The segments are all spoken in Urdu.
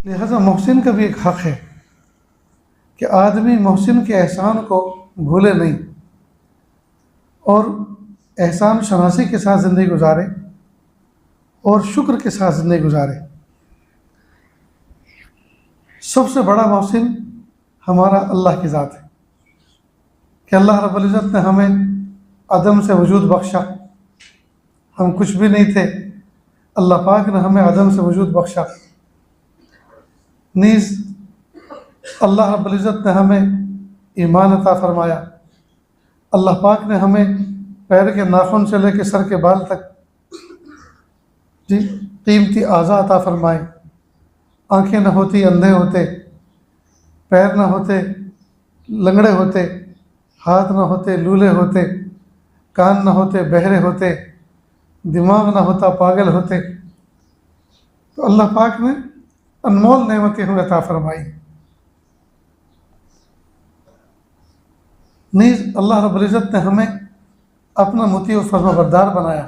لہذا محسن کا بھی ایک حق ہے کہ آدمی محسن کے احسان کو بھولے نہیں اور احسان شناسی کے ساتھ زندگی گزارے اور شکر کے ساتھ زندگی گزارے۔ سب سے بڑا محسن ہمارا اللہ کی ذات ہے کہ اللہ رب العزت نے ہمیں عدم سے وجود بخشا، ہم کچھ بھی نہیں تھے، اللہ پاک نے ہمیں عدم سے وجود بخشا۔ نیز اللہ رب العزت نے ہمیں ایمان عطا فرمایا، اللہ پاک نے ہمیں پیر کے ناخن سے لے کے سر کے بال تک قیمتی اعضاء عطا فرمائے۔ آنکھیں نہ ہوتی اندھے ہوتے، پیر نہ ہوتے لنگڑے ہوتے، ہاتھ نہ ہوتے لولے ہوتے، کان نہ ہوتے بہرے ہوتے، دماغ نہ ہوتا پاگل ہوتے۔ تو اللہ پاک نے انمول نعمتیں ہمیں عطا فرمائی۔ نیز اللہ رب العزت نے ہمیں اپنا مطیع و فرما بردار بنایا۔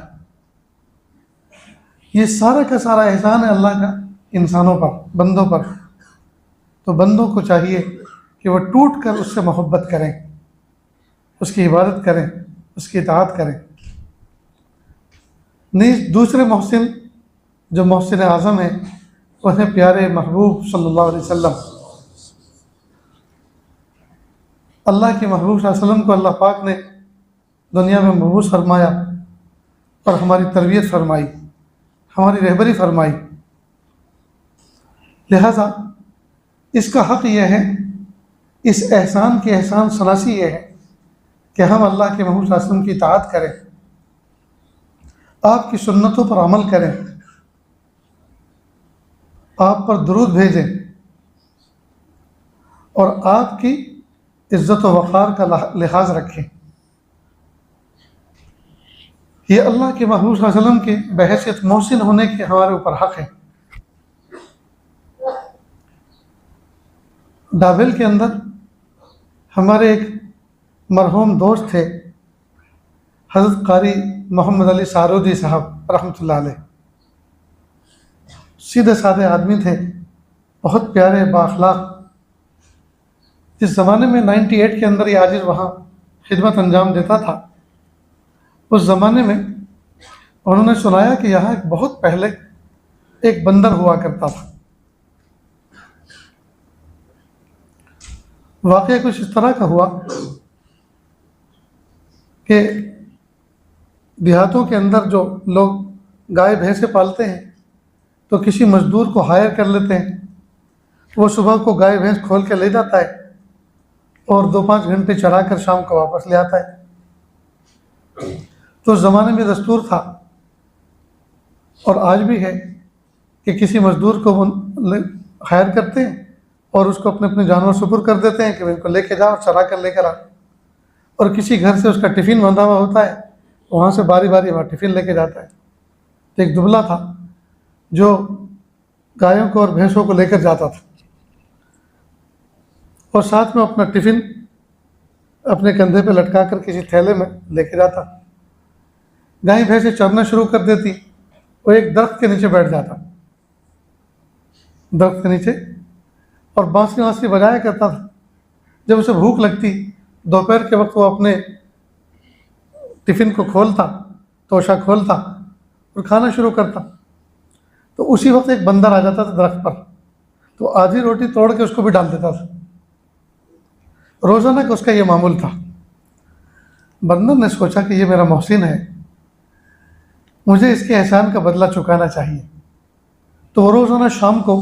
یہ سارا کا سارا احسان ہے اللہ کا انسانوں پر، بندوں پر۔ تو بندوں کو چاہیے کہ وہ ٹوٹ کر اس سے محبت کریں، اس کی عبادت کریں، اس کی اطاعت کریں۔ نیز دوسرے محسن جو محسن اعظم ہے وہ ہے پیارے محبوب صلی اللہ علیہ وسلم۔ اللہ کے محبوب صلی اللہ علیہ وسلم کو اللہ پاک نے دنیا میں مبعوث فرمایا اور ہماری تربیت فرمائی، ہماری رہبری فرمائی۔ لہذا اس کا حق یہ ہے، اس احسان کی احسان شناسی یہ ہے کہ ہم اللہ کے محبوب صلی اللہ علیہ وسلم کی اطاعت کریں، آپ کی سنتوں پر عمل کریں، آپ پر درود بھیجیں اور آپ کی عزت و وقار کا لحاظ رکھیں۔ یہ اللہ کے محبوب صلی اللہ علیہ وسلم کے بحیثیت محسن ہونے کے ہمارے اوپر حق ہے۔ ڈابل کے اندر ہمارے ایک مرحوم دوست تھے حضرت قاری محمد علی سارودی صاحب رحمۃ اللہ علیہ، سیدھے سادھے آدمی تھے، بہت پیارے بااخلاق۔ اس زمانے میں 98 کے اندر یہ عاجز وہاں خدمت انجام دیتا تھا۔ اس زمانے میں انہوں نے سنایا کہ یہاں ایک بہت پہلے ایک بندر ہوا کرتا تھا۔ واقعہ کچھ اس طرح کا ہوا کہ دیہاتوں کے اندر جو لوگ گائے بھینسیں پالتے ہیں تو کسی مزدور کو ہائر کر لیتے ہیں، وہ صبح کو گائے بھینس کھول کے لے جاتا ہے اور 2-5 گھنٹے چرا کر شام کو واپس لے آتا ہے۔ تو اس زمانے میں دستور تھا اور آج بھی ہے کہ کسی مزدور کو ہائر کرتے ہیں اور اس کو اپنے اپنے جانور سپر کر دیتے ہیں کہ ان کو لے کے جاؤ، چرا کر لے کر آ، اور کسی گھر سے اس کا ٹفن بندھا ہوا ہوتا ہے، وہاں سے باری باری وہاں ٹفن لے کے جاتا ہے۔ تو ایک دبلا تھا جو گایوں کو اور بھینسوں کو لے کر جاتا تھا اور ساتھ میں اپنا ٹفن اپنے کندھے پہ لٹکا کر کسی تھیلے میں لے کے جاتا۔ گائیں بھینسیں چرنا شروع کر دیتی، وہ ایک درخت کے نیچے بیٹھ جاتا، درخت کے نیچے، اور بانسری بجایا کرتا تھا۔ جب اسے بھوک لگتی دوپہر کے وقت وہ اپنے ٹفن کو کھولتا، توشہ کھولتا اور کھانا شروع کرتا۔ تو اسی وقت ایک بندر آ جاتا تھا درخت پر، تو آدھی روٹی توڑ کے اس کو بھی ڈال دیتا تھا۔ روزانہ کا اس کا یہ معمول تھا۔ بندر نے سوچا کہ یہ میرا محسن ہے، مجھے اس کے احسان کا بدلہ چکانا چاہیے۔ تو وہ روزانہ شام کو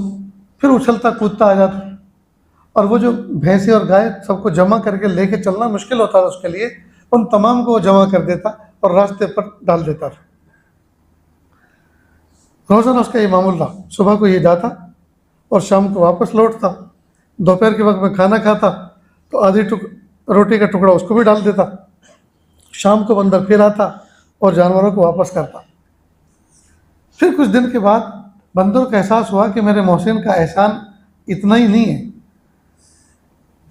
پھر اچھلتا کودتا آ جاتا، اور وہ جو بھینسیں اور گائے سب کو جمع کر کے لے کے چلنا مشکل ہوتا تھا اس کے لیے، ان تمام کو وہ جمع کر دیتا اور راستے پر ڈال دیتا تھا۔ روزانہ اس کا یہ معمول تھا، صبح کو یہ جاتا اور شام کو واپس لوٹتا، دوپہر کے وقت میں کھانا کھاتا تو آدھی روٹی کا ٹکڑا اس کو بھی ڈال دیتا، شام کو بندر پھر آتا اور جانوروں کو واپس کرتا۔ پھر کچھ دن کے بعد بندر کو احساس ہوا کہ میرے محسن کا احسان اتنا ہی نہیں ہے،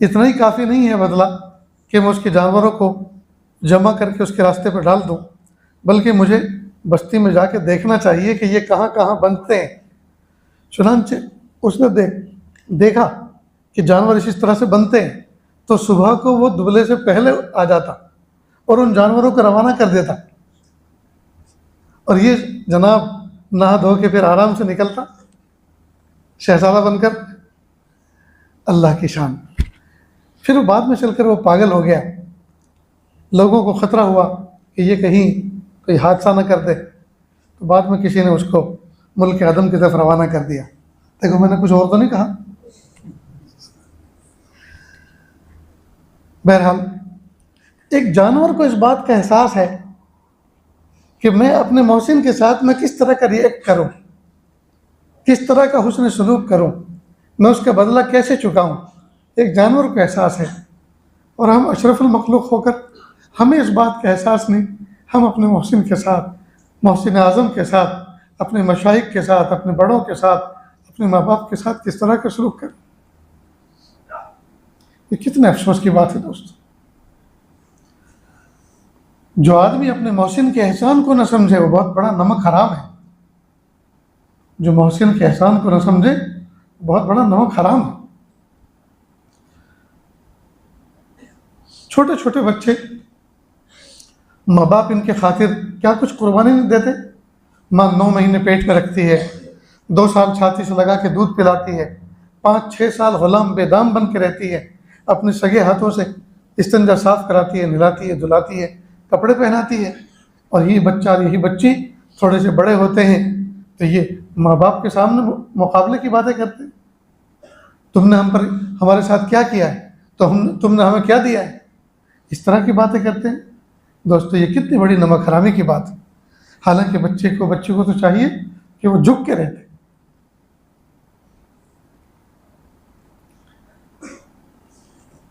اتنا ہی کافی نہیں ہے بدلہ کہ میں اس کے جانوروں کو جمع کر کے اس کے راستے پہ ڈال دوں، بلکہ مجھے بستی میں جا کے دیکھنا چاہیے کہ یہ کہاں کہاں بنتے ہیں۔ چنانچہ اس نے دیکھا کہ جانور اس طرح سے بنتے ہیں تو صبح کو وہ دبلے سے پہلے آ جاتا اور ان جانوروں کو روانہ کر دیتا، اور یہ جناب نہا دھو کے پھر آرام سے نکلتا شہزادہ بن کر۔ اللہ کی شان۔ پھر بعد میں چل کر وہ پاگل ہو گیا، لوگوں کو خطرہ ہوا کہ یہ کہیں کوئی حادثہ نہ کر دے، تو بعد میں کسی نے اس کو ملک عدم کی طرف روانہ کر دیا۔ دیکھو میں نے کچھ اور تو نہیں کہا۔ بہرحال ایک جانور کو اس بات کا احساس ہے کہ میں اپنے محسن کے ساتھ میں کس طرح کا ریئیکٹ کروں، کس طرح کا حسن سلوک کروں، میں اس کا بدلہ کیسے چکاؤں، ایک جانور کو احساس ہے۔ اور ہم اشرف المخلوق ہو کر ہمیں اس بات کا احساس نہیں، ہم اپنے محسن کے ساتھ، محسن اعظم کے ساتھ، اپنے مشائخ کے ساتھ، اپنے بڑوں کے ساتھ، اپنے ماں باپ کے ساتھ کس طرح کا سلوک کریں۔ یہ کتنے افسوس کی بات ہے دوست۔ جو آدمی اپنے محسن کے احسان کو نہ سمجھے وہ بہت بڑا نمک حرام ہے۔ جو محسن کے احسان کو نہ سمجھے بہت بڑا نمک حرام ہے۔ چھوٹے چھوٹے بچے ماں باپ ان کے خاطر کیا کچھ قربانی نہیں دیتے۔ ماں 9 مہینے پیٹ میں رکھتی ہے، 2 سال چھاتی سے لگا کے دودھ پلاتی ہے، 5-6 سال غلام بے دام بن کے رہتی ہے، اپنے سگے ہاتھوں سے استنجا صاف کراتی ہے، نہلاتی ہے، دھلاتی ہے، کپڑے پہناتی ہے۔ اور یہی بچہ اور یہی بچی تھوڑے سے بڑے ہوتے ہیں تو یہ ماں باپ کے سامنے مقابلے کی باتیں کرتے ہیں۔ تم نے ہمارے ساتھ کیا کیا ہے، تو تم نے ہمیں کیا دیا ہے، اس طرح کی باتیں کرتے ہیں۔ دوستو یہ کتنی بڑی نمک حرامی کی بات ہے۔ حالانکہ بچی کو تو چاہیے کہ وہ جھک کے رہتے۔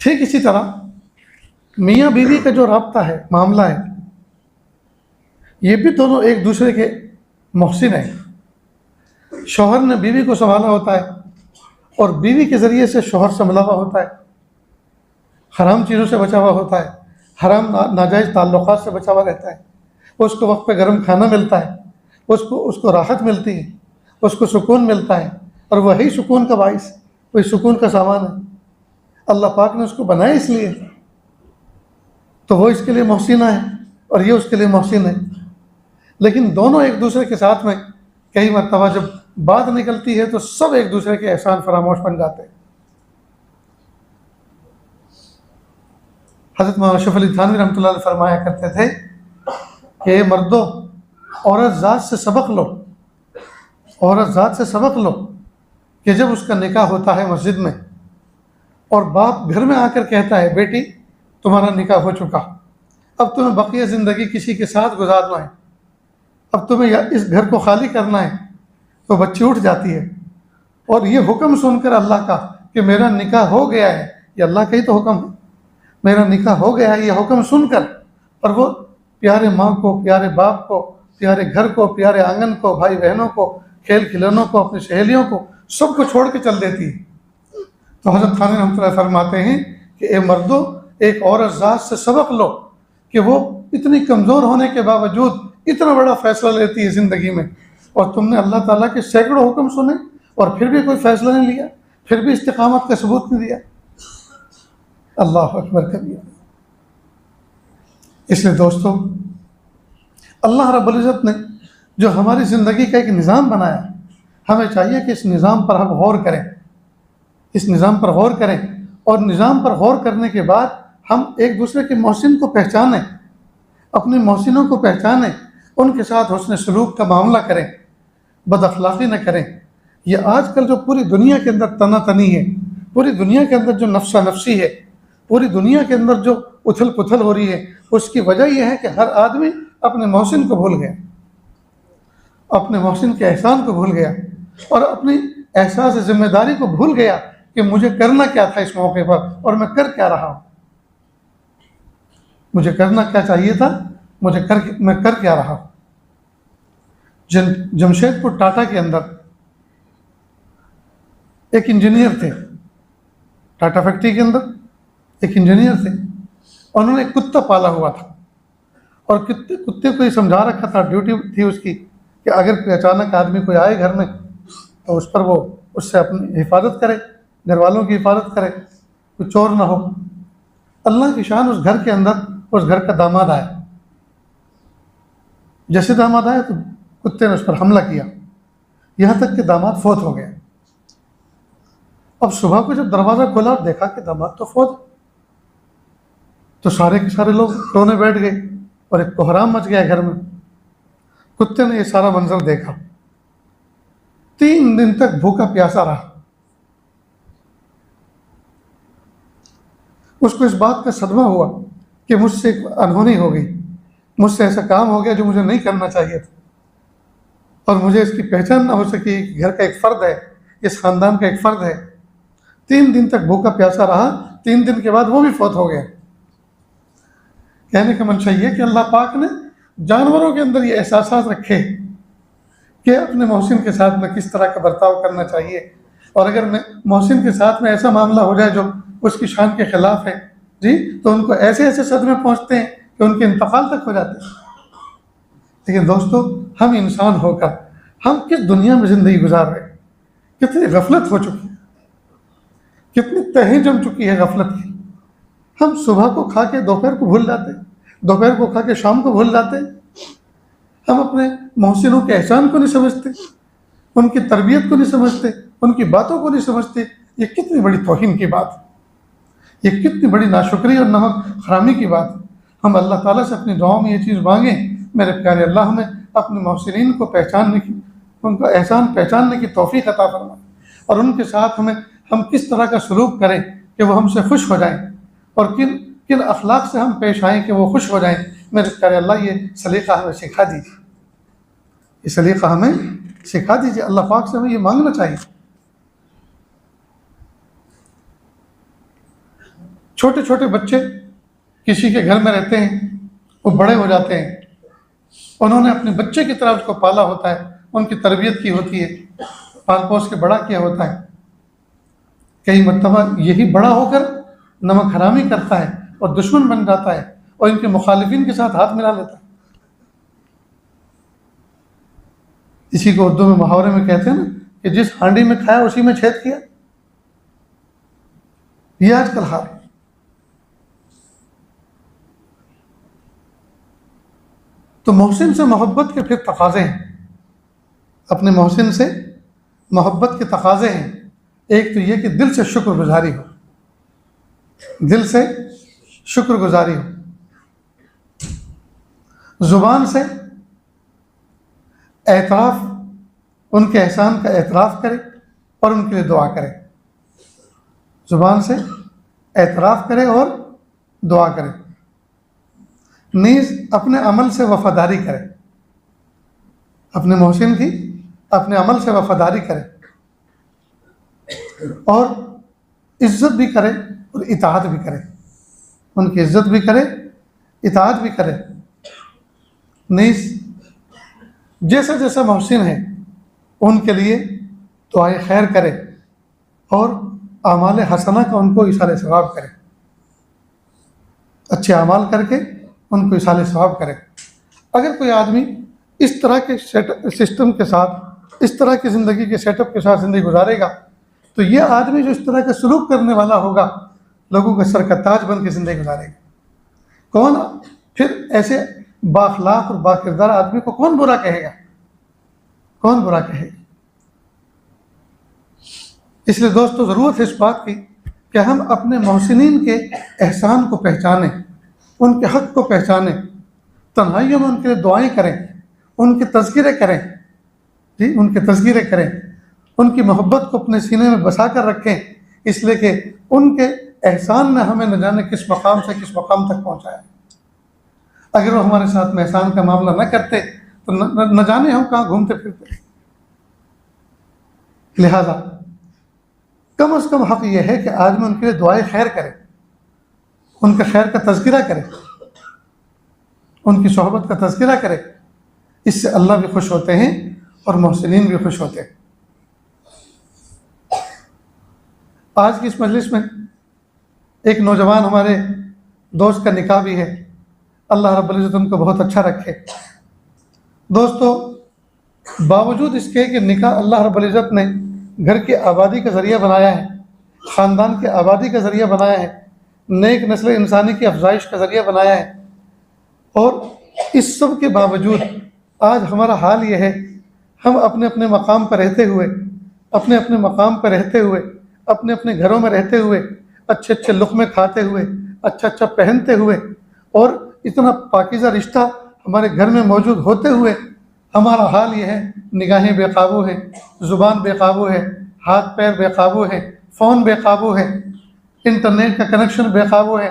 ٹھیک اسی طرح میاں بیوی کا جو رابطہ ہے، معاملہ ہے، یہ بھی دونوں ایک دوسرے کے محسن ہیں۔ شوہر نے بیوی کو سنبھالا ہوتا ہے اور بیوی کے ذریعے سے شوہر سنبھلا ہوا ہوتا ہے، حرام چیزوں سے بچا ہوا ہوتا ہے، حرام ناجائز تعلقات سے بچا ہوا رہتا ہے، اس کو وقت پہ گرم کھانا ملتا ہے، اس کو راحت ملتی ہے، اس کو سکون ملتا ہے، اور وہی سکون کا باعث، وہی سکون کا سامان ہے۔ اللہ پاک نے اس کو بنایا اس لیے، تو وہ اس کے لیے محسنہ ہے اور یہ اس کے لیے محسن ہے۔ لیکن دونوں ایک دوسرے کے ساتھ میں کئی مرتبہ جب بات نکلتی ہے تو سب ایک دوسرے کے احسان فراموش بن جاتے ہیں۔ حضرت مولانا اشرف علی تھانوی رحمۃ اللہ علیہ فرمایا کرتے تھے کہ اے مردو، عورت ذات سے سبق لو، عورت ذات سے سبق لو کہ جب اس کا نکاح ہوتا ہے مسجد میں اور باپ گھر میں آ کر کہتا ہے بیٹی تمہارا نکاح ہو چکا، اب تمہیں بقیہ زندگی کسی کے ساتھ گزارنا ہے، اب تمہیں اس گھر کو خالی کرنا ہے، تو بچی اٹھ جاتی ہے اور یہ حکم سن کر اللہ کا کہ میرا نکاح ہو گیا ہے، یہ اللہ کا ہی تو حکم ہے، میرا نکاح ہو گیا ہے، یہ حکم سن کر، اور وہ پیارے ماں کو، پیارے باپ کو، پیارے گھر کو، پیارے آنگن کو، بھائی بہنوں کو، کھیل کھلونوں کو، اپنی سہیلیوں کو، سب کو چھوڑ کے چل دیتی ہے۔ تو حضرت تھانوی رحمۃ اللہ فرماتے ہیں کہ اے مردو، ایک عورت ذات سے سبق لو کہ وہ اتنی کمزور ہونے کے باوجود اتنا بڑا فیصلہ لیتی ہے زندگی میں، اور تم نے اللہ تعالیٰ کے سینکڑوں حکم سنے اور پھر بھی کوئی فیصلہ نہیں لیا، پھر بھی استقامت کا ثبوت نہیں دیا۔ اللہ اکبر کبیر۔ اس لیے دوستو، اللہ رب العزت نے جو ہماری زندگی کا ایک نظام بنایا، ہمیں چاہیے کہ اس نظام پر ہم غور کریں، اس نظام پر غور کریں، اور نظام پر غور کرنے کے بعد ہم ایک دوسرے کے محسن کو پہچانیں، اپنے محسنوں کو پہچانیں، ان کے ساتھ حسن سلوک کا معاملہ کریں، بد اخلاقی نہ کریں۔ یہ آج کل جو پوری دنیا کے اندر تنا تنی ہے، پوری دنیا کے اندر جو نفسا نفسی ہے، پوری دنیا کے اندر جو اتھل پتھل ہو رہی ہے، اس کی وجہ یہ ہے کہ ہر آدمی اپنے محسن کو بھول گیا، اپنے محسن کے احسان کو بھول گیا، اور اپنی احساس ذمہ داری کو بھول گیا کہ مجھے کرنا کیا تھا اس موقع پر اور میں کر کیا رہا ہوں، مجھے کرنا کیا چاہیے تھا، میں کر کیا رہا ہوں۔ جمشید پور ٹاٹا کے اندر ایک انجینئر تھے، ٹاٹا فیکٹری کے اندر ایک انجینئر تھے، انہوں نے ایک کتا پالا ہوا تھا، اور کتے کو یہ سمجھا رکھا تھا، ڈیوٹی تھی اس کی کہ اگر کوئی اچانک آدمی کوئی آئے گھر میں تو اس پر وہ اس سے اپنی حفاظت کرے، گھر والوں کی حفاظت کرے، کوئی چور نہ ہو۔ اللہ کی شان، اس گھر کے اندر اس گھر کا داماد آیا، جیسے داماد آیا تو کتے نے اس پر حملہ کیا، یہاں تک کہ داماد فوت ہو گیا۔ اب صبح کو جب دروازہ کھولا اور دیکھا کہ داماد تو فوت، تو سارے کے سارے لوگ رونے بیٹھ گئے اور ایک کوہرام مچ گیا گھر میں۔ کتے نے یہ سارا منظر دیکھا، 3 دن تک بھوکا پیاسا رہا۔ اس کو اس بات کا صدمہ ہوا کہ مجھ سے ایک انہونی ہو گئی، مجھ سے ایسا کام ہو گیا جو مجھے نہیں کرنا چاہیے تھا، اور مجھے اس کی پہچان نہ ہو سکی۔ گھر کا ایک فرد ہے، اس خاندان کا ایک فرد ہے، 3 دن تک بھوکا پیاسا رہا، 3 دن کے بعد وہ بھی فوت ہو گیا۔ کہنے کا منشا یہ کہ اللہ پاک نے جانوروں کے اندر یہ احساسات رکھے کہ اپنے محسن کے ساتھ میں کس طرح کا برتاؤ کرنا چاہیے، اور اگر میں محسن کے ساتھ میں ایسا معاملہ ہو جائے جو اس کی شان کے خلاف ہے تو ان کو ایسے ایسے صدمے پہنچتے ہیں کہ ان کے انتقال تک ہو جاتے ہیں۔ لیکن دوستو، ہم انسان ہو کر ہم کس دنیا میں زندگی گزار رہے ہیں، کتنی غفلت ہو چکی، کتنی تہیں جم چکی ہے غفلت کی۔ ہم صبح کو کھا کے دوپہر کو بھول جاتے، دوپہر کو کھا کے شام کو بھول جاتے۔ ہم اپنے محسنوں کے احسان کو نہیں سمجھتے، ان کی تربیت کو نہیں سمجھتے، ان کی باتوں کو نہیں سمجھتے۔ یہ کتنی بڑی توہین کی بات، یہ کتنی بڑی ناشکری اور نمک حرامی کی بات۔ ہم اللہ تعالیٰ سے اپنی دعاؤں میں یہ چیز مانگیں، میرے پیارے اللہ ہمیں اپنے محسنین کو پہچاننے کی، ان کا احسان پہچاننے کی توفیق عطا فرمائے، اور ان کے ساتھ ہم کس طرح کا سلوک کریں کہ وہ ہم سے خوش ہو جائیں، اور کن اخلاق سے ہم پیش آئیں کہ وہ خوش ہو جائیں۔ میرے پیارے اللہ یہ سلیقہ ہمیں سکھا دیجیے، یہ سلیقہ ہمیں سکھا دیجیے۔ اللہ پاک سے ہمیں یہ مانگنا چاہیے۔ چھوٹے چھوٹے بچے کسی کے گھر میں رہتے ہیں، وہ بڑے ہو جاتے ہیں، انہوں نے اپنے بچے کی طرح اس کو پالا ہوتا ہے، ان کی تربیت کی ہوتی ہے، پال پوس کے بڑا کیا ہوتا ہے۔ کئی مرتبہ یہی بڑا ہو کر نمک حرامی کرتا ہے اور دشمن بن جاتا ہے، اور ان کے مخالفین کے ساتھ ہاتھ ملا لیتا ہے۔ اسی کو اردو میں محاورے میں کہتے ہیں نا کہ جس ہانڈی میں کھایا اسی میں چھید کیا۔ یہ آج کل حال ہے۔ تو محسن سے محبت کے پھر تقاضے ہیں، اپنے محسن سے محبت کے تقاضے ہیں۔ ایک تو یہ کہ دل سے شکر گزاری ہو، دل سے شکر گزاری ہو، زبان سے اعتراف، ان کے احسان کا اعتراف کرے اور ان کے لیے دعا کرے، زبان سے اعتراف کرے اور دعا کرے۔ نیز اپنے عمل سے وفاداری کرے، اپنے محسن کی اپنے عمل سے وفاداری کرے، اور عزت بھی کرے اور اطاعت بھی کرے، ان کی عزت بھی کرے، اطاعت بھی کرے۔ نیز جیسا جیسا محسن ہے ان کے لیے دعائے خیر کرے اور اعمال حسنہ کا ان کو ایصال ثواب کرے، اچھے اعمال کر کے ان کو ایصال ثواب کرے۔ اگر کوئی آدمی اس طرح کے سسٹم کے ساتھ، اس طرح کی زندگی کے سیٹ اپ کے ساتھ زندگی گزارے گا تو یہ آدمی جو اس طرح کا سلوک کرنے والا ہوگا لوگوں کا سر کا تاج بن کے زندگی گزارے گا۔ کون پھر ایسے بااخلاق اور باکردار آدمی کو کون برا کہے گا، کون برا کہے گا؟ اس لیے دوستو ضرورت ہے اس بات کی کہ ہم اپنے محسنین کے احسان کو پہچانیں، ان کے حق کو پہچانیں، تنہائیوں میں ان کے لیے دعائیں کریں، ان کے تذکرے کریں، ان کے تذکرے کریں، ان کی محبت کو اپنے سینے میں بسا کر رکھیں، اس لیے کہ ان کے احسان نے ہمیں نہ جانے کس مقام سے کس مقام تک پہنچایا۔ اگر وہ ہمارے ساتھ میں احسان کا معاملہ نہ کرتے تو نہ جانے ہم کہاں گھومتے پھرتے۔ لہذا کم از کم حق یہ ہے کہ آدمی ان کے لیے دعائیں خیر کرے، ان کے خیر کا تذکرہ کرے، ان کی صحبت کا تذکرہ کرے۔ اس سے اللہ بھی خوش ہوتے ہیں اور محسنین بھی خوش ہوتے ہیں۔ آج کی اس مجلس میں ایک نوجوان ہمارے دوست کا نکاح بھی ہے، اللہ رب العزت ان کو بہت اچھا رکھے۔ دوستو باوجود اس کے کہ نکاح اللہ رب العزت نے گھر کی آبادی کا ذریعہ بنایا ہے، خاندان کی آبادی کا ذریعہ بنایا ہے، نیک نسل انسانی کی افزائش کا ذریعہ بنایا ہے۔ اور اس سب کے باوجود آج ہمارا حال یہ ہے، ہم اپنے اپنے مقام پر رہتے ہوئے، اپنے اپنے مقام پر رہتے ہوئے، اپنے اپنے گھروں میں رہتے ہوئے، اچھے اچھے لقمے کھاتے ہوئے، اچھا اچھا پہنتے ہوئے، اور اتنا پاکیزہ رشتہ ہمارے گھر میں موجود ہوتے ہوئے ہمارا حال یہ ہے، نگاہیں بے قابو ہیں، زبان بے قابو ہے، ہاتھ پیر بے قابو ہے، فون بے قابو ہے، انٹرنیٹ کا کنیکشن بے قابو ہے۔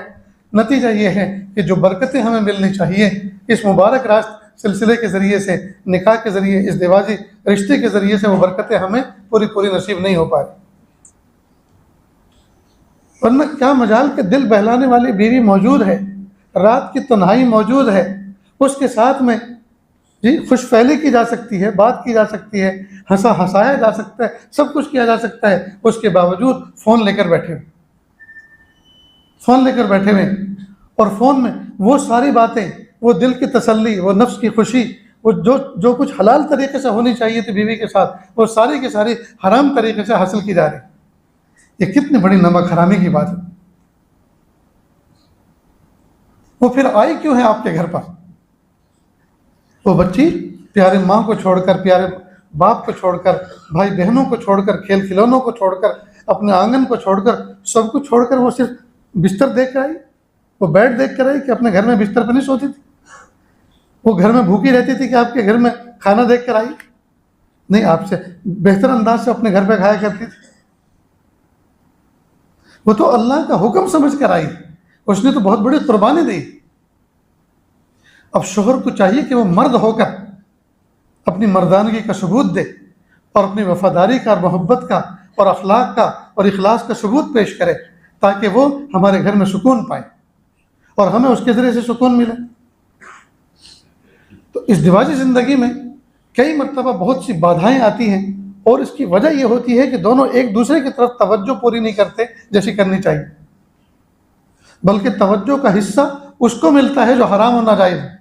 نتیجہ یہ ہے کہ جو برکتیں ہمیں ملنی چاہیے اس مبارک راست سلسلے کے ذریعے سے، نکاح کے ذریعے، اس ازدواجی رشتے کے ذریعے سے، وہ برکتیں ہمیں پوری نصیب نہیں ہو پا رہی۔ ورنہ کیا مجال کہ دل بہلانے والی بیوی موجود ہے، رات کی تنہائی موجود ہے، اس کے ساتھ میں خوش فعلی کی جا سکتی ہے، بات کی جا سکتی ہے، ہنسایا جا سکتا ہے، سب کچھ کیا جا سکتا ہے، اس کے باوجود فون لے کر بیٹھے ہوئے، اور فون میں وہ ساری باتیں، وہ دل کی تسلی، وہ نفس کی خوشی، وہ جو کچھ حلال طریقے سے ہونی چاہیے تھی بیوی کے ساتھ، وہ ساری کی ساری حرام طریقے سے حاصل کی جا رہی۔ یہ کتنی بڑی نمک حرامی کی بات ہے۔ وہ پھر آئی کیوں ہے آپ کے گھر پر؟ وہ بچی پیارے ماں کو چھوڑ کر، پیارے باپ کو چھوڑ کر، بھائی بہنوں کو چھوڑ کر، کھیل کھلونوں کو چھوڑ کر، اپنے آنگن کو چھوڑ کر، سب کو چھوڑ کر وہ صرف بستر دیکھ کر آئی، وہ بیڈ دیکھ کر آئی کہ اپنے گھر میں بستر پہ نہیں سوتی تھی؟ وہ گھر میں بھوکی رہتی تھی کہ آپ کے گھر میں کھانا دیکھ کر آئی؟ نہیں، آپ سے بہتر انداز سے اپنے گھر پہ کھایا کرتی تھی۔ وہ تو اللہ کا حکم سمجھ کر آئی، اس نے تو بہت بڑی قربانی دی۔ اب شوہر کو چاہیے کہ وہ مرد ہو کر اپنی مردانگی کا ثبوت دے، اور اپنی وفاداری کا، اور محبت کا، اور اخلاق کا، اور اخلاص کا ثبوت پیش کرے، تاکہ وہ ہمارے گھر میں سکون پائے اور ہمیں اس کے ذریعے سے سکون ملے۔ تو ازدواجی زندگی میں کئی مرتبہ بہت سی بادھائیں آتی ہیں، اور اس کی وجہ یہ ہوتی ہے کہ دونوں ایک دوسرے کی طرف توجہ پوری نہیں کرتے جیسی کرنی چاہیے، بلکہ توجہ کا حصہ اس کو ملتا ہے جو حرام و ناجائز ہے۔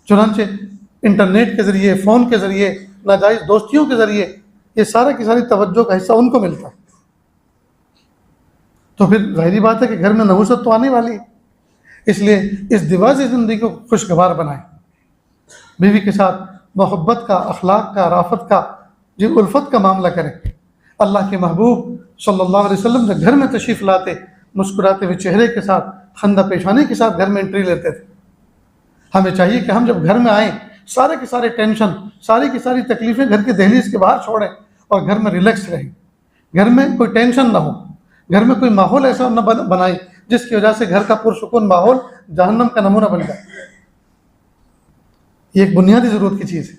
چنانچہ انٹرنیٹ کے ذریعے، فون کے ذریعے، ناجائز دوستیوں کے ذریعے، یہ سارے کی ساری توجہ کا حصہ ان کو ملتا ہے۔ تو پھر ظاہری بات ہے کہ گھر میں نحوست تو آنے والی ہے۔ اس لیے ازدواجی زندگی کو خوشگوار بنائیں، بیوی کے ساتھ محبت کا، اخلاق کا، رافت کا، الفت کا معاملہ کریں۔ اللہ کے محبوب صلی اللہ علیہ وسلم جب گھر میں تشریف لاتے، مسکراتے ہوئے چہرے کے ساتھ، خندہ پیشانی کے ساتھ گھر میں انٹری لیتے تھے۔ ہمیں چاہیے کہ ہم جب گھر میں آئیں، سارے کے سارے ٹینشن، ساری کی ساری تکلیفیں گھر کی دہلیز کے باہر چھوڑیں، اور گھر میں ریلیکس رہیں، گھر میں کوئی ٹینشن نہ ہو، گھر میں کوئی ماحول ایسا نہ بنائیں جس کی وجہ سے گھر کا پرسکون ماحول جہنم کا نمونہ بن جائے۔ یہ ایک بنیادی ضرورت کی چیز ہے۔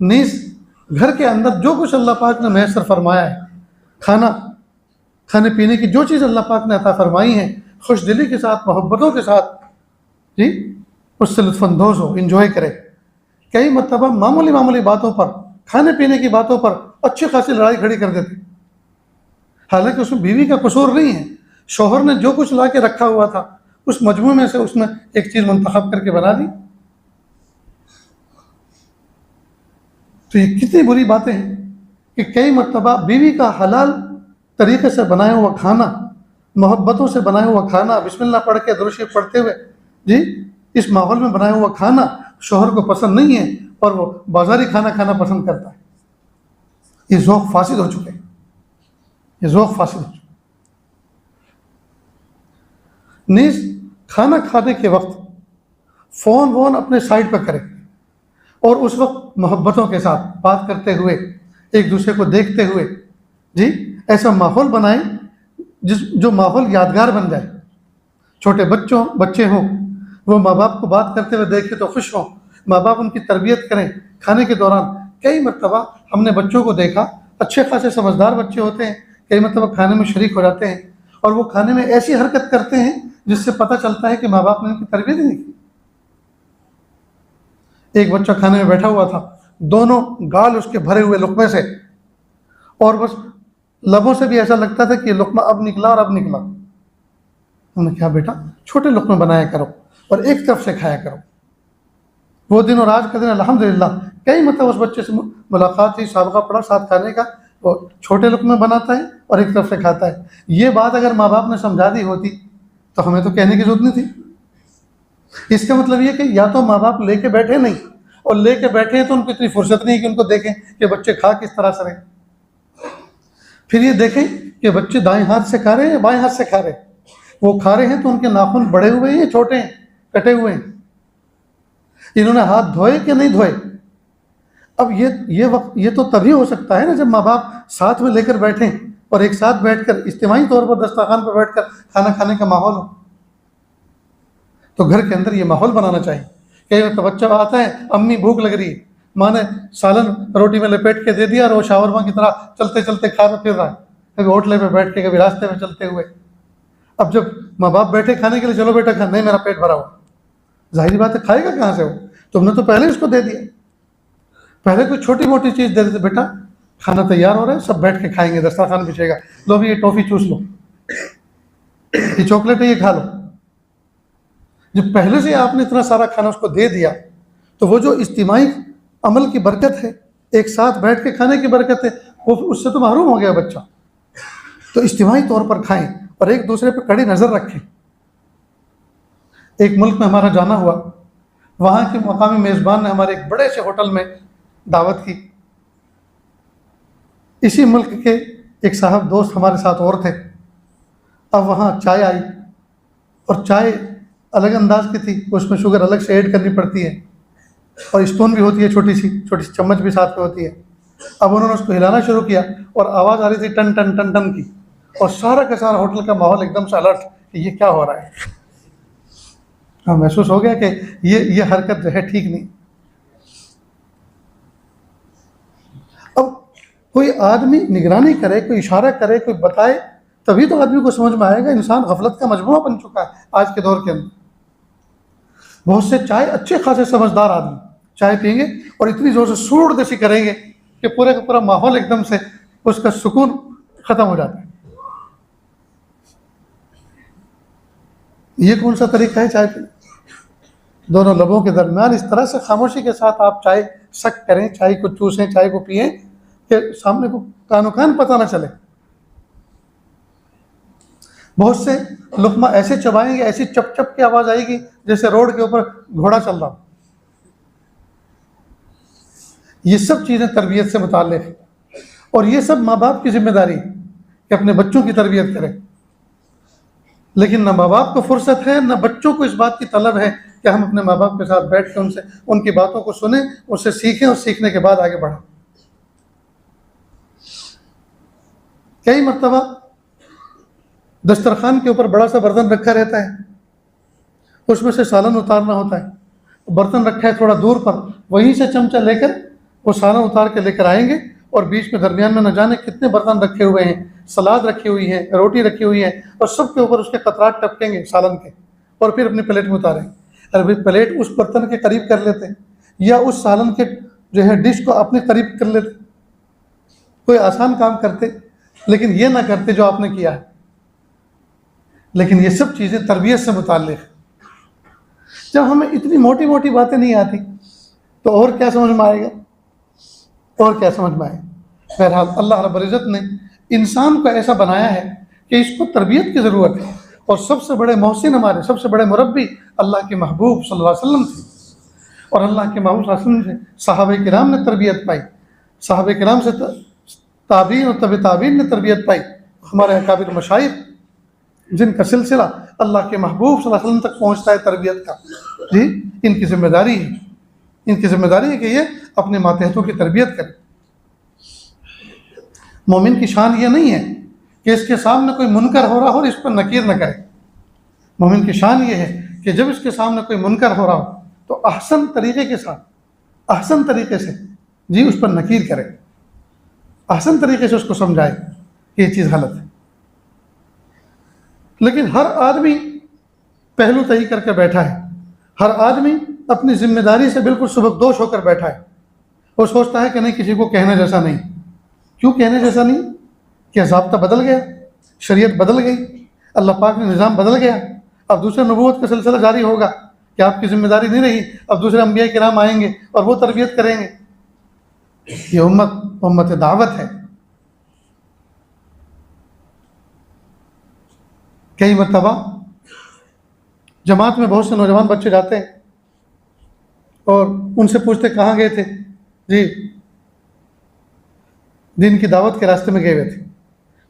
نیز گھر کے اندر جو کچھ اللہ پاک نے میسر فرمایا ہے، کھانے پینے کی جو چیز اللہ پاک نے عطا فرمائی ہے، خوش دلی کے ساتھ، محبتوں کے ساتھ اس سے لطف اندوز ہو، انجوائے کرے۔ کئی مرتبہ معمولی باتوں پر، کھانے پینے کی باتوں پر اچھی خاصی لڑائی کھڑی کر دیتے، حالانکہ اس میں بیوی کا قصور نہیں ہے، شوہر نے جو کچھ لا کے رکھا ہوا تھا اس مجموعے میں سے اس نے ایک چیز منتخب کر کے بنا دی۔ تو یہ کتنی بری باتیں ہیں کہ کئی مرتبہ بیوی کا حلال طریقے سے بنایا ہوا کھانا، محبتوں سے بنایا ہوا کھانا، بسم اللہ پڑھ کے درود شریف پڑھتے ہوئے اس ماحول میں بنایا ہوا کھانا شوہر کو پسند نہیں ہے، اور وہ بازاری کھانا کھانا پسند کرتا ہے۔ یہ ذوق فاسد ہو چکے، نیز کھانا کھانے کے وقت فون اپنے سائڈ پہ کرے، اور اس وقت محبتوں کے ساتھ بات کرتے ہوئے، ایک دوسرے کو دیکھتے ہوئے ایسا ماحول بنائیں جو ماحول یادگار بن جائے۔ چھوٹے بچے ہوں، وہ ماں باپ کو بات کرتے ہوئے دیکھے تو خوش ہوں، ماں باپ ان کی تربیت کریں۔ کھانے کے دوران کئی مرتبہ ہم نے بچوں کو دیکھا، اچھے خاصے سمجھدار بچے ہوتے ہیں، کئی مرتبہ کھانے میں شریک ہو جاتے ہیں، اور وہ کھانے میں ایسی حرکت کرتے ہیں جس سے پتہ چلتا ہے کہ ماں باپ نے ان کی تربیت ہی نہیں کی۔ ایک بچہ کھانے میں بیٹھا ہوا تھا، دونوں گال اس کے بھرے ہوئے لقمے سے، اور بس لبوں سے بھی ایسا لگتا تھا کہ یہ لقمہ اب نکلا اور اب نکلا۔ ہم نے کہا بیٹا چھوٹے لقمے بنایا کرو اور ایک طرف سے کھایا کرو۔ وہ دن اور آج کا دن الحمدللہ کئی مرتبہ اس بچے سے ملاقات ہوئی، سابقہ پڑا ساتھ کھانے کا، وہ چھوٹے لقمے بناتا ہے اور ایک طرف سے کھاتا ہے. یہ بات اگر ماں باپ نے سمجھا دی ہوتی تو ہمیں تو کہنے کی ضرورت نہیں تھی. اس کا مطلب یہ کہ یا تو ماں باپ لے کے بیٹھے نہیں، اور لے کے بیٹھے ہیں تو ان کو اتنی فرصت نہیں کہ ان کو دیکھیں کہ بچے کھا کس طرح سے رہے. پھر یہ دیکھیں کہ بچے دائیں ہاتھ سے کھا رہے ہیں یا بائیں ہاتھ سے کھا رہے ہیں. وہ کھا رہے ہیں تو ان کے ناخن بڑے ہوئے ہیں یا چھوٹے ہیں، کٹے ہوئے ہیں، انہوں نے ہاتھ دھوئے کہ نہیں دھوئے. اب یہ تو تبھی ہو سکتا ہے نا جب ماں باپ ساتھ میں لے کر بیٹھیں اور ایک ساتھ بیٹھ کر اجتماعی طور پر دسترخوان پر بیٹھ کر کھانا کھانے کا ماحول ہو. تو گھر کے اندر یہ ماحول بنانا چاہیے. کئی وقت بچہ آتا ہے، امی بھوک لگ رہی ہے، ماں نے سالن روٹی میں لپیٹ کے دے دیا اور وہ شاورما کی طرح چلتے چلتے کھا پھر رہا ہے، کبھی ہوٹلے پہ بیٹھ کے، کبھی راستے میں چلتے ہوئے. اب جب ماں باپ بیٹھے کھانے کے لیے، چلو بیٹا کھا، نہیں میرا پیٹ بھرا ہوا. ظاہری بات ہے کھائے گا کہاں سے وہ؟ تم نے تو پہلے اس کو دے دیا. پہلے کوئی چھوٹی موٹی چیز دے دیتے، بیٹا کھانا تیار ہو رہا ہے، سب بیٹھ کے کھائیں گے، دسترخوان بچھے گا، لو بھی یہ ٹافی چوس لو، یہ چاکلیٹ ہے یہ کھا لو. جب پہلے سے آپ نے اتنا سارا کھانا اس کو دے دیا تو وہ جو اجتماعی عمل کی برکت ہے، ایک ساتھ بیٹھ کے کھانے کی برکت ہے، وہ اس سے تو محروم ہو گیا بچہ. تو اجتماعی طور پر کھائیں اور ایک دوسرے پہ کڑی نظر رکھیں. ایک ملک میں ہمارا جانا ہوا، وہاں کے مقامی میزبان نے ہمارے ایک بڑے سے ہوٹل میں دعوت کی. اسی ملک کے ایک صاحب دوست ہمارے ساتھ اور تھے. اب وہاں چائے آئی، اور چائے الگ انداز کی تھی، اس میں شوگر الگ سے ایڈ کرنی پڑتی ہے، اور اسپون بھی ہوتی ہے، چھوٹی سی چمچ بھی ساتھ میں ہوتی ہے. اب انہوں نے اس کو ہلانا شروع کیا اور آواز آ رہی تھی ٹن ٹن ٹن ٹن کی، اور سارا کا سارا ہوٹل کا ماحول ایک دم سے الرٹ کہ یہ کیا ہو رہا ہے. ہاں محسوس ہو گیا کہ یہ حرکت جو ہے ٹھیک نہیں. اب کوئی آدمی نگرانی کرے، کوئی اشارہ کرے، کوئی بتائے، تبھی تو آدمی کو سمجھ میں آئے گا. انسان غفلت کا مجموعہ بن چکا ہے آج کے دور کے اندر. بہت سے چائے اچھے خاصے سمجھدار آدمی چائے پئیں گے اور اتنی زور سے سوڑ دسی کریں گے کہ پورے کا پورا ماحول ایک دم سے اس کا سکون ختم ہو جاتا ہے. یہ کون سا طریقہ ہے چائے پہ؟ دونوں لبوں کے درمیان اس طرح سے خاموشی کے ساتھ آپ چائے سک کریں، چائے کو چوسیں، چائے کو پئیں کہ سامنے کو کانو کان پتہ نہ چلے. بہت سے لقمہ ایسے چبائیں گے، ایسی چپ چپ کی آواز آئے گی جیسے روڈ کے اوپر گھوڑا چل رہا. یہ سب چیزیں تربیت سے متعلق ہیں، اور یہ سب ماں باپ کی ذمہ داری ہے کہ اپنے بچوں کی تربیت کریں. لیکن نہ ماں باپ کو فرصت ہے، نہ بچوں کو اس بات کی طلب ہے کہ ہم اپنے ماں باپ کے ساتھ بیٹھ کے ان کی باتوں کو سنیں، اس سے سیکھیں اور سیکھنے کے بعد آگے بڑھیں. کئی مرتبہ دسترخوان کے اوپر بڑا سا برتن رکھا رہتا ہے، اس میں سے سالن اتارنا ہوتا ہے. برتن رکھا ہے تھوڑا دور پر، وہیں سے چمچہ لے کر وہ سالن اتار کے لے کر آئیں گے، اور بیچ میں درمیان میں نہ جانے کتنے برتن رکھے ہوئے ہیں، سلاد رکھی ہوئی ہے، روٹی رکھی ہوئی ہے، اور سب کے اوپر اس کے قطرات ٹپکیں گے سالن کے، اور پھر اپنی پلیٹ میں اتاریں. ارے بھائی پلیٹ اس برتن کے قریب کر لیتے، یا اس سالن کے جو ہے ڈش کو اپنے قریب کر لیتے. کوئی آسان کام کرتے، لیکن یہ نہ کرتے جو آپ نے کیا ہے. لیکن یہ سب چیزیں تربیت سے متعلق ہیں. جب ہمیں اتنی موٹی موٹی باتیں نہیں آتی تو اور کیا سمجھ میں آئے گا؟ اور کیا سمجھ میں آئے گا؟ بہرحال اللہ رب العزت نے انسان کو ایسا بنایا ہے کہ اس کو تربیت کی ضرورت ہے، اور سب سے بڑے محسن، ہمارے سب سے بڑے مربی اللہ کے محبوب صلی اللہ علیہ وسلم تھے. اور اللہ کے محبوب صلی اللہ علیہ وسلم سے صحابہ کرام نے تربیت پائی، صحابہ کرام سے تابعین اور تبع تابعین نے تربیت پائی. ہمارے اکابر مشائخ جن کا سلسلہ اللہ کے محبوب صلی اللہ علیہ وسلم تک پہنچتا ہے تربیت کا، جی ان کی ذمہ داری ہے، ان کی ذمہ داری ہے کہ یہ اپنے ماتحتوں کی تربیت کریں. مومن کی شان یہ نہیں ہے کہ اس کے سامنے کوئی منکر ہو رہا ہو اور اس پر نکیر نہ کرے. مومن کی شان یہ ہے کہ جب اس کے سامنے کوئی منکر ہو رہا ہو تو احسن طریقے کے ساتھ، احسن طریقے سے جی اس پر نکیر کرے، احسن طریقے سے اس کو سمجھائے کہ یہ چیز غلط ہے. لیکن ہر آدمی پہلو تہی کر کے بیٹھا ہے، ہر آدمی اپنی ذمہ داری سے بالکل سبکدوش ہو کر بیٹھا ہے. وہ سوچتا ہے کہ نہیں کسی کو کہنے جیسا نہیں. کیوں کہنے جیسا نہیں؟ کیا ضابطہ بدل گیا، شریعت بدل گئی، اللہ پاک نے نظام بدل گیا، اب دوسرے نبوت کا سلسلہ جاری ہوگا کہ آپ کی ذمہ داری نہیں رہی، اب دوسرے انبیاء کرام آئیں گے اور وہ تربیت کریں گے. یہ امت دعوت ہے، کئی مرتبہ جماعت میں بہت سے نوجوان بچے جاتے ہیں اور ان سے پوچھتے کہاں گئے تھے؟ جی دین کی دعوت کے راستے میں گئے ہوئے تھے.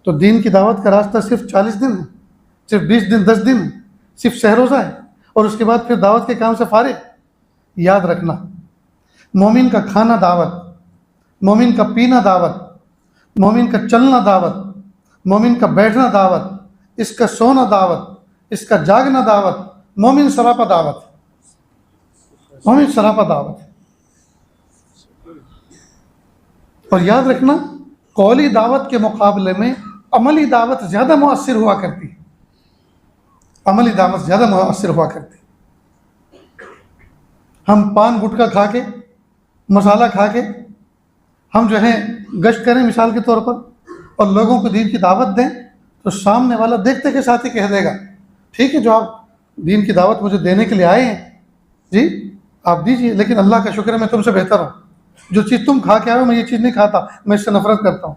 تو دین کی دعوت کا راستہ صرف 40 دن ہے، صرف 20 دن 10 دن ہے، صرف سہ روزہ ہے، اور اس کے بعد پھر دعوت کے کام سے فارغ. یاد رکھنا، مومن کا کھانا دعوت، مومن کا پینا دعوت، مومن کا چلنا دعوت، مومن کا بیٹھنا دعوت، اس کا سونا دعوت، اس کا جاگنا دعوت. مومن سراپا دعوت، مومن سراپا دعوت. اور یاد رکھنا، قولی دعوت کے مقابلے میں عملی دعوت زیادہ مؤثر ہوا کرتی ہے. عملی دعوت زیادہ مؤثر ہوا کرتی ہے. ہم پان گٹکا کھا کے، مسالہ کھا کے ہم جو ہے گشت کریں مثال کے طور پر، اور لوگوں کو دین کی دعوت دیں، تو سامنے والا دیکھتے کے ساتھ ہی کہہ دے گا ٹھیک ہے جو آپ دین کی دعوت مجھے دینے کے لیے آئے ہیں جی آپ دیجیے، لیکن اللہ کا شکر ہے میں تم سے بہتر ہوں. جو چیز تم کھا کے آئے ہو میں یہ چیز نہیں کھاتا، میں اس سے نفرت کرتا ہوں.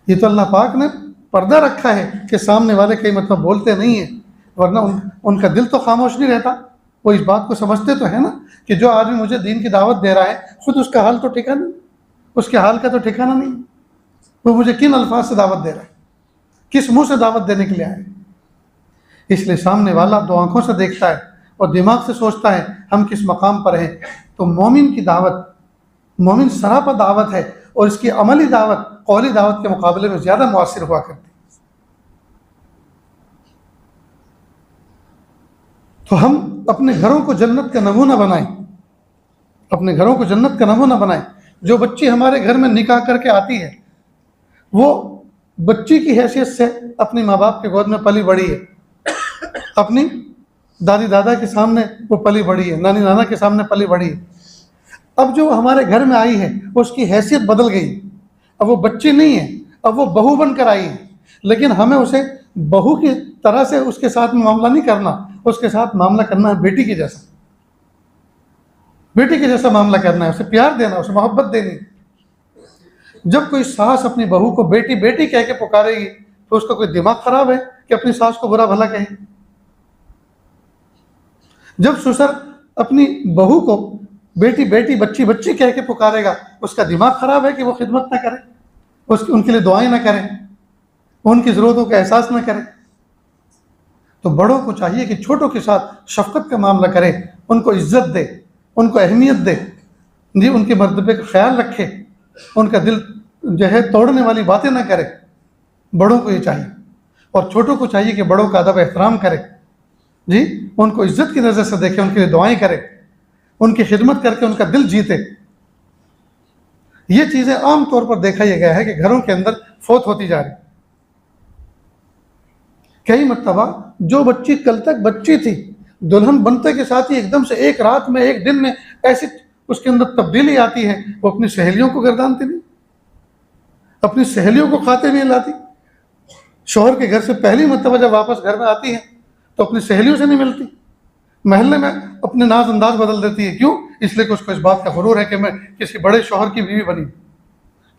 یہ تو اللہ پاک نے پردہ رکھا ہے کہ سامنے والے کئی مطلب بولتے نہیں ہیں، ورنہ ان کا دل تو خاموش نہیں رہتا. وہ اس بات کو سمجھتے تو ہے نا کہ جو آدمی مجھے دین کی دعوت دے رہا ہے خود اس کا حال تو ٹھکانا نہیں، اس کے حال کا تو ٹھکانا نہیں. وہ مجھے کن الفاظ سے دعوت دے رہا ہے، کس منہ سے دعوت دینے کے لیے آئے. اس لیے سامنے والا 2 آنکھوں سے دیکھتا ہے اور دماغ سے سوچتا ہے ہم کس مقام پر ہیں. تو مومن کی دعوت، مومن سراپا دعوت ہے، اور اس کی عملی دعوت قولی دعوت کے مقابلے میں زیادہ مؤثر ہوا کرتی. تو ہم اپنے گھروں کو جنت کا نمونہ بنائیں، اپنے گھروں کو جنت کا نمونہ بنائیں. جو بچی ہمارے گھر میں نکاح کر کے آتی ہے وہ بچی کی حیثیت سے اپنی ماں باپ کے گود میں پلی بڑھی ہے، اپنی دادی دادا کے سامنے وہ پلی بڑھی ہے، نانی نانا کے سامنے پلی بڑھی ہے. اب جو ہمارے گھر میں آئی ہے اس کی حیثیت بدل گئی. اب وہ بچی نہیں ہے، اب وہ بہو بن کر آئی ہے. لیکن ہمیں اسے بہو کی طرح سے اس کے ساتھ معاملہ نہیں کرنا، اس کے ساتھ معاملہ کرنا ہے بیٹی کی جیسا، بیٹی کے جیسا معاملہ کرنا ہے، اسے پیار دینا، اسے محبت دینی. جب کوئی ساس اپنی بہو کو بیٹی بیٹی کہہ کے پکارے گی تو اس کا کوئی دماغ خراب ہے کہ اپنی ساس کو برا بھلا کہے. جب سسر اپنی بہو کو بیٹی بیٹی بچی بچی کہہ کے پکارے گا اس کا دماغ خراب ہے کہ وہ خدمت نہ کرے، ان کے لیے دعائیں نہ کرے، ان کی ضرورتوں کا احساس نہ کرے. تو بڑوں کو چاہیے کہ چھوٹوں کے ساتھ شفقت کا معاملہ کرے، ان کو عزت دے، ان کو اہمیت دے جی، ان کے مرتبے کا خیال رکھے، ان کا دل جو ہے توڑنے والی باتیں نہ کرے. بڑوں کو یہ چاہیے، اور چھوٹوں کو چاہیے کہ بڑوں کا ادب احترام کرے جی، ان کو عزت کی نظر سے دیکھے، ان کے لیے دعائیں کرے، ان کی خدمت کر کے ان کا دل جیتے. یہ چیزیں عام طور پر دیکھا یہ گیا ہے کہ گھروں کے اندر فوت ہوتی جا رہی. کئی مرتبہ جو بچی کل تک بچی تھی دلہن بنتے کے ساتھ ہی ایک دم سے ایک رات میں ایک دن میں ایسی اس کے اندر تبدیلی آتی ہے، وہ اپنی سہیلیوں کو گردانتی نہیں، اپنی سہیلیوں کو کھاتے نہیں لاتی. شوہر کے گھر سے پہلی مرتبہ جب واپس گھر میں آتی ہے تو اپنی سہیلیوں سے نہیں ملتی، محلے میں اپنے ناز انداز بدل دیتی ہے. کیوں؟ اس لیے کہ اس کو اس بات کا غرور ہے کہ میں کسی بڑے شوہر کی بیوی بنی ہوں،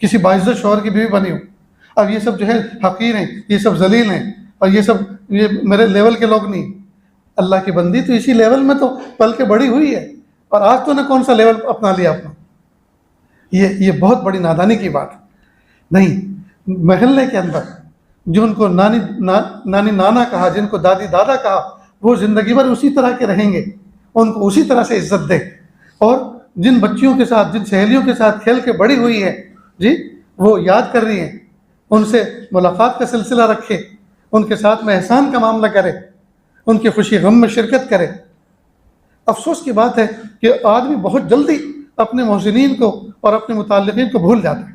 کسی باعزت شوہر کی بیوی بنی ہوں. اب یہ سب جو ہے حقیر ہیں، یہ سب ذلیل ہیں، اور یہ میرے لیول کے لوگ نہیں. اللہ کی بندی تو اسی لیول میں تو پل کے بڑی ہوئی ہے، اور آج تو نے کون سا لیول اپنا لیا اپنا. یہ بہت بڑی نادانی کی بات ہے. نہیں، محلے کے اندر جن کو نانی نانا کہا، جن کو دادی دادا کہا، وہ زندگی بھر اسی طرح کے رہیں گے، ان کو اسی طرح سے عزت دے. اور جن بچیوں کے ساتھ، جن سہیلیوں کے ساتھ کھیل کے بڑی ہوئی ہے جی، وہ یاد کر رہی ہیں، ان سے ملاقات کا سلسلہ رکھے، ان کے ساتھ میں احسان کا معاملہ کرے، ان کی خوشی غم میں شرکت کرے. افسوس کی بات ہے کہ آدمی بہت جلدی اپنے محسنین کو اور اپنے متعلقین کو بھول جاتا ہے.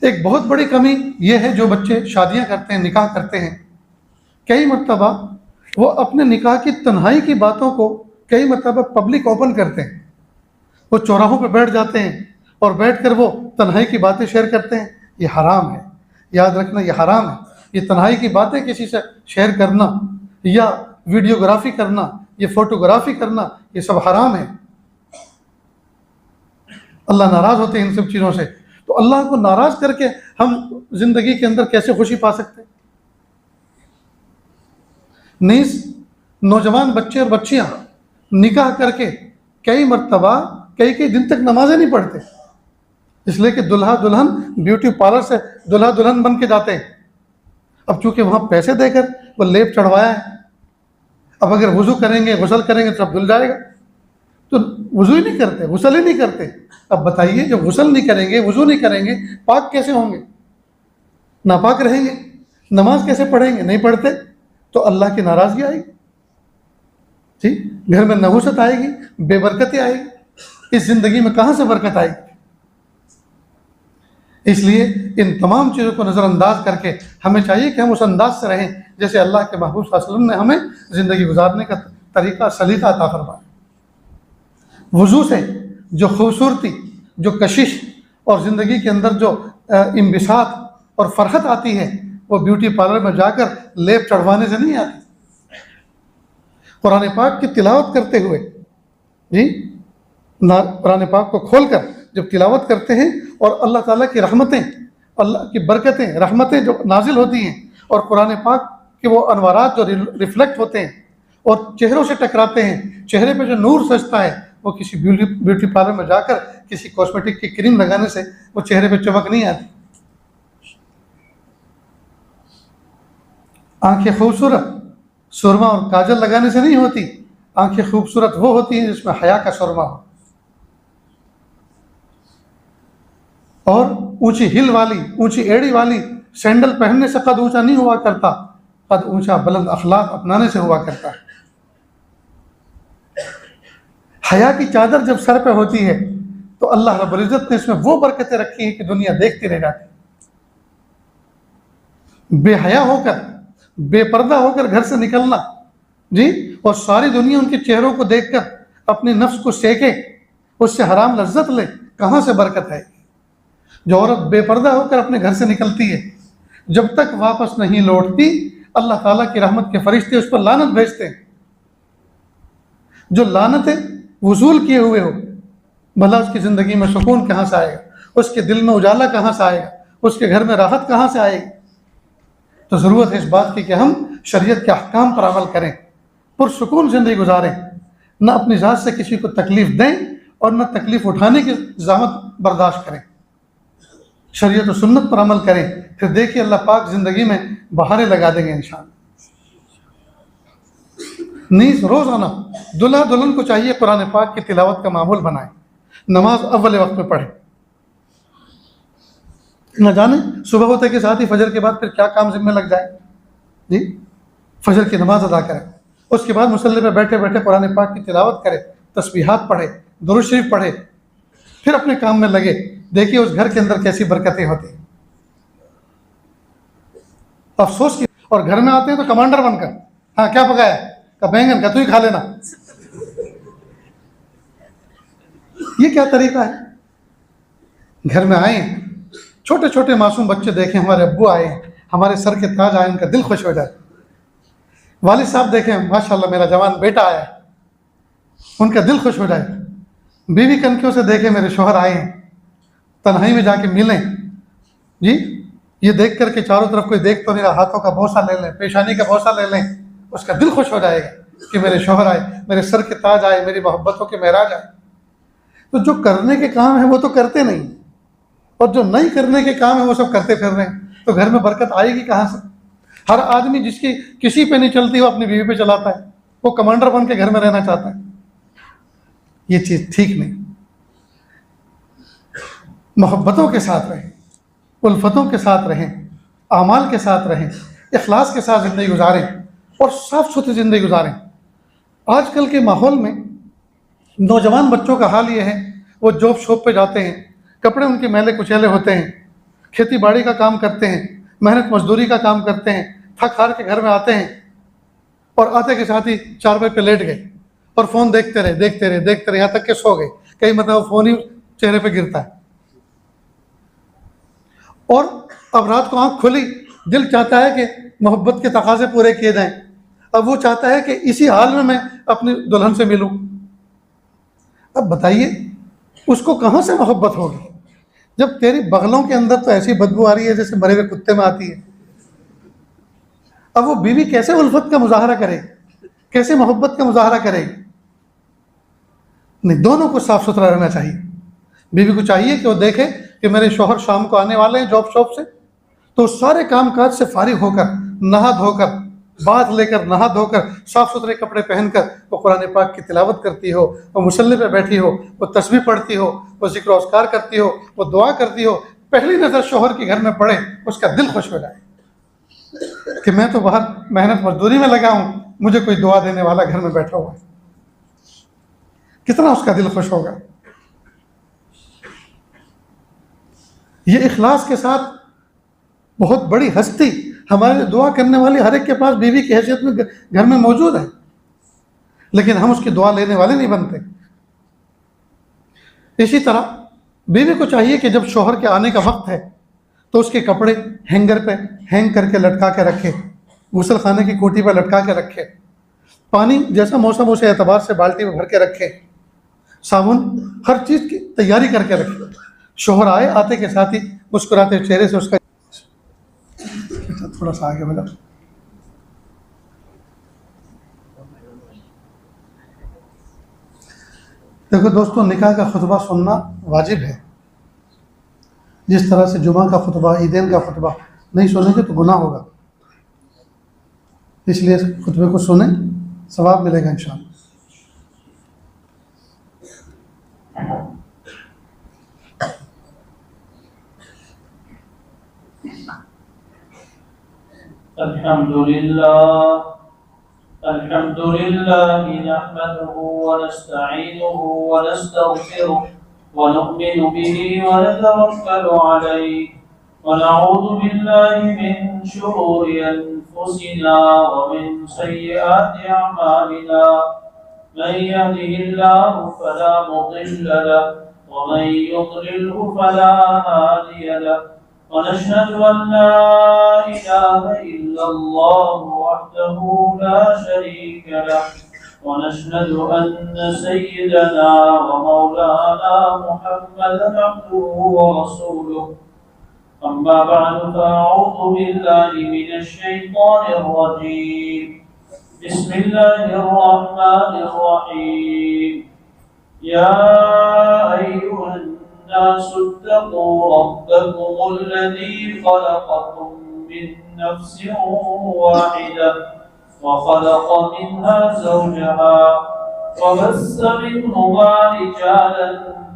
ایک بہت بڑی کمی یہ ہے جو بچے شادیاں کرتے ہیں، نکاح کرتے ہیں، کئی مرتبہ وہ اپنے نکاح کی تنہائی کی باتوں کو کئی مرتبہ پبلک اوپن کرتے ہیں. وہ چوراہوں پہ بیٹھ جاتے ہیں اور بیٹھ کر وہ تنہائی کی باتیں شیئر کرتے ہیں. یہ حرام ہے، یاد رکھنا یہ حرام ہے. یہ تنہائی کی باتیں کسی سے شیئر کرنا یا ویڈیوگرافی کرنا، یہ فوٹوگرافی کرنا، یہ سب حرام ہے. اللہ ناراض ہوتے ہیں ان سب چیزوں سے. تو اللہ کو ناراض کر کے ہم زندگی کے اندر کیسے خوشی پا سکتے؟ نیز نوجوان بچے اور بچیاں نکاح کر کے کئی مرتبہ کئی دن تک نمازیں نہیں پڑھتے، اس لیے کہ دلہا دلہن بیوٹی پارلر سے دلہا دلہن بن کے جاتے ہیں۔ اب چونکہ وہاں پیسے دے کر وہ لیپ چڑھوایا ہے، اب اگر وضو کریں گے غسل کریں گے تو سب دھل جائے گا، تو وضو ہی نہیں کرتے، غسل ہی نہیں کرتے۔ اب بتائیے جب غسل نہیں کریں گے وضو نہیں کریں گے پاک کیسے ہوں گے؟ ناپاک رہیں گے، نماز کیسے پڑھیں گے؟ نہیں پڑھتے تو اللہ کی ناراضگی آئے گی، ٹھیک، گھر میں نحوست آئے گی، بے برکتی آئے گی، اس زندگی میں کہاں سے برکت آئے گی؟ اس لیے ان تمام چیزوں کو نظر انداز کر کے ہمیں چاہیے کہ ہم اس انداز سے رہیں جیسے اللہ کے محبوب صلی اللہ علیہ وسلم نے ہمیں زندگی گزارنے کا طریقہ سلیقہ عطا فرمایا۔ وضو سے جو خوبصورتی، جو کشش اور زندگی کے اندر جو انبساط اور فرحت آتی ہے وہ بیوٹی پارلر میں جا کر لیپ چڑھوانے سے نہیں آتی۔ قرآن پاک کی تلاوت کرتے ہوئے، قرآن پاک کو کھول کر جب تلاوت کرتے ہیں اور اللہ تعالیٰ کی رحمتیں، اللہ کی برکتیں، رحمتیں جو نازل ہوتی ہیں اور قرآن پاک کے وہ انوارات جو ریفلیکٹ ہوتے ہیں اور چہروں سے ٹکراتے ہیں، چہرے پہ جو نور سجتا ہے وہ کسی بیوٹی پارلر میں جا کر کسی کاسمیٹک کی کریم لگانے سے وہ چہرے پہ چمک نہیں آتی۔ آنکھیں خوبصورت سرما اور کاجل لگانے سے نہیں ہوتی، آنکھیں خوبصورت وہ ہوتی ہیں جس میں حیا کا سرما ہو، اور اونچی ہل والی، اونچی ایڑی والی سینڈل پہننے سے قد اونچا نہیں ہوا کرتا، قد اونچا بلند اخلاق اپنانے سے ہوا کرتا ہے۔ حیا کی چادر جب سر پہ ہوتی ہے تو اللہ رب العزت نے اس میں وہ برکتیں رکھی ہیں کہ دنیا دیکھتی رہ جاتی۔ بے حیا ہو کر، بے پردہ ہو کر گھر سے نکلنا، اور ساری دنیا ان کے چہروں کو دیکھ کر اپنے نفس کو سیکے، اس سے حرام لذت لے، کہاں سے برکت ہے؟ جو عورت بے پردہ ہو کر اپنے گھر سے نکلتی ہے جب تک واپس نہیں لوٹتی اللہ تعالیٰ کی رحمت کے فرشتے اس پر لعنت بھیجتے ہیں۔ جو لعنتیں وصول کیے ہوئے ہو، بھلا اس کی زندگی میں سکون کہاں سے آئے گا؟ اس کے دل میں اجالا کہاں سے آئے گا؟ اس کے گھر میں راحت کہاں سے آئے گی؟ تو ضرورت ہے اس بات کی کہ ہم شریعت کے احکام پر عمل کریں، پرسکون زندگی گزاریں، نہ اپنی ذات سے کسی کو تکلیف دیں اور نہ تکلیف اٹھانے کی زحمت برداشت کریں، شریعت و سنت پر عمل کریں، پھر دیکھیے اللہ پاک زندگی میں بہاریں لگا دیں گے انشاءاللہ۔ نیز روزانہ دلہا دلہن کو چاہیے قرآن پاک کی تلاوت کا معمول بنائیں، نماز اول وقت میں پڑھیں، نہ جانے صبح ہوتے کے ساتھ ہی فجر کے بعد پھر کیا کام ذمہ لگ جائے، فجر کی نماز ادا کریں، اس کے بعد مصلی پہ بیٹھے بیٹھے قرآن پاک کی تلاوت کرے، تسبیحات پڑھے، درود شریف پڑھے، پھر اپنے کام میں لگے، دیکھیے اس گھر کے اندر کیسی برکتیں ہوتی ہیں۔ افسوس کی، اور گھر میں آتے ہیں تو کمانڈر بن کر، ہاں کیا پکایا؟ کہ بینگن کا، تو ہی کھا لینا۔ یہ کیا طریقہ ہے؟ گھر میں آئے چھوٹے چھوٹے معصوم بچے دیکھیں ہمارے ابو آئے ہیں، ہمارے سر کے تاج آئے، ان کا دل خوش ہو جائے۔ والد صاحب دیکھیں ماشاءاللہ میرا جوان بیٹا آیا ہے، ان کا دل خوش ہو جائے۔ بیوی کنکیوں سے دیکھیں میرے شوہر آئے ہیں، تنہائی میں جا کے ملیں، یہ دیکھ کر کے چاروں طرف کوئی دیکھ تو نہیں رہا، ہاتھوں کا بوسہ لے لیں، پیشانی کا بوسہ لے لیں، اس کا دل خوش ہو جائے گا کہ میرے شوہر آئے، میرے سر کے تاج آئے، میری محبتوں کے معراج آئے۔ تو جو کرنے کے کام ہیں وہ تو کرتے نہیں، اور جو نہیں کرنے کے کام ہیں وہ سب کرتے پھر رہے ہیں، تو گھر میں برکت آئے گی کہاں سے؟ ہر آدمی جس کی کسی پہ نہیں چلتی وہ اپنی بیوی پہ چلاتا ہے، وہ کمانڈر بن کے گھر میں رہنا چاہتا ہے۔ یہ چیز ٹھیک نہیں۔ محبتوں کے ساتھ رہیں، الفتوں کے ساتھ رہیں، اعمال کے ساتھ رہیں، اخلاص کے ساتھ زندگی گزاریں اور صاف ستھری زندگی گزاریں۔ آج کل کے ماحول میں نوجوان بچوں کا حال یہ ہے، وہ جاب شاپ پہ جاتے ہیں، کپڑے ان کے میلے کچیلے ہوتے ہیں، کھیتی باڑی کا کام کرتے ہیں، محنت مزدوری کا کام کرتے ہیں، تھک ہار کے گھر میں آتے ہیں اور آتے کے ساتھ ہی چارپائی پہ لیٹ گئے اور فون دیکھتے رہے یہاں تک کہ سو گئے، کئی مطلب فون ہی چہرے پہ گرتا ہے، اور اب رات کو آنکھ کھلی، دل چاہتا ہے کہ محبت کے تقاضے پورے کیے جائیں، اب وہ چاہتا ہے کہ اسی حال میں اپنی دلہن سے ملوں۔ اب بتائیے اس کو کہاں سے محبت ہوگی جب تیری بغلوں کے اندر تو ایسی بدبو آ رہی ہے جیسے مرے ہوئے کتے میں آتی ہے، اب وہ بیوی کیسے الفت کا مظاہرہ کرے، کیسے محبت کا مظاہرہ کرے؟ نہیں، دونوں کو صاف ستھرا رہنا چاہیے۔ بیوی کو چاہیے کہ وہ دیکھے کہ میرے شوہر شام کو آنے والے ہیں جاب شاپ سے، تو سارے کام کاج سے فارغ ہو کر، نہا دھو کر، باتھ لے کر، نہا دھو کر، صاف ستھرے کپڑے پہن کر وہ قرآن پاک کی تلاوت کرتی ہو، وہ مصلی پہ بیٹھی ہو، وہ تسبیح پڑھتی ہو، وہ ذکر و اذکار کرتی ہو، وہ دعا کرتی ہو، پہلی نظر شوہر کے گھر میں پڑے، اس کا دل خوش ہو جائے کہ میں تو باہر محنت مزدوری میں لگا ہوں، مجھے کوئی دعا دینے والا گھر میں بیٹھا ہوا ہے، کتنا اس کا دل خوش ہوگا۔ یہ اخلاص کے ساتھ بہت بڑی ہستی ہمارے دعا کرنے والی ہر ایک کے پاس بیوی کی حیثیت میں گھر میں موجود ہے، لیکن ہم اس کی دعا لینے والے نہیں بنتے۔ اسی طرح بیوی کو چاہیے کہ جب شوہر کے آنے کا وقت ہے تو اس کے کپڑے ہینگر پہ ہینگ کر کے لٹکا کے رکھے، غسل خانے کی کوٹی پہ لٹکا کے رکھے، پانی جیسا موسم اسے اعتبار سے بالٹی میں بھر کے رکھے، صابن ہر چیز کی تیاری کر کے رکھے، شوہر آئے آتے کے ساتھ ہی مسکراتے چہرے سے اس کا تھوڑا سا آگے بڑھا۔ دیکھو دوستو، نکاح کا خطبہ سننا واجب ہے، جس طرح سے جمعہ کا خطبہ، عیدین کا خطبہ نہیں سنیں گے تو گناہ ہوگا، اس لیے خطبے کو سنیں، ثواب ملے گا انشاءاللہ۔ الحمد لله نحمده ونستعينه ونستغفره ونؤمن به ونتوكل عليه ونعوذ بالله من شرور أنفسنا ومن سيئات أعمالنا، من يهده الله فلا مضل له ومن يضلله فلا هادي له، ونشهد أن لا إله إلا الله وحده لا شريك له، ونشهد أن سيدنا ومولانا محمدا عبده ورسوله، أما بعد فأعوذ بالله من الشيطان الرجيم، بسم الله الرحمن الرحيم، يا أيها الناس اتقوا ربكم الذي خلقكم من نفس واحدة وخلق منها زوجها وبث منهما رجالا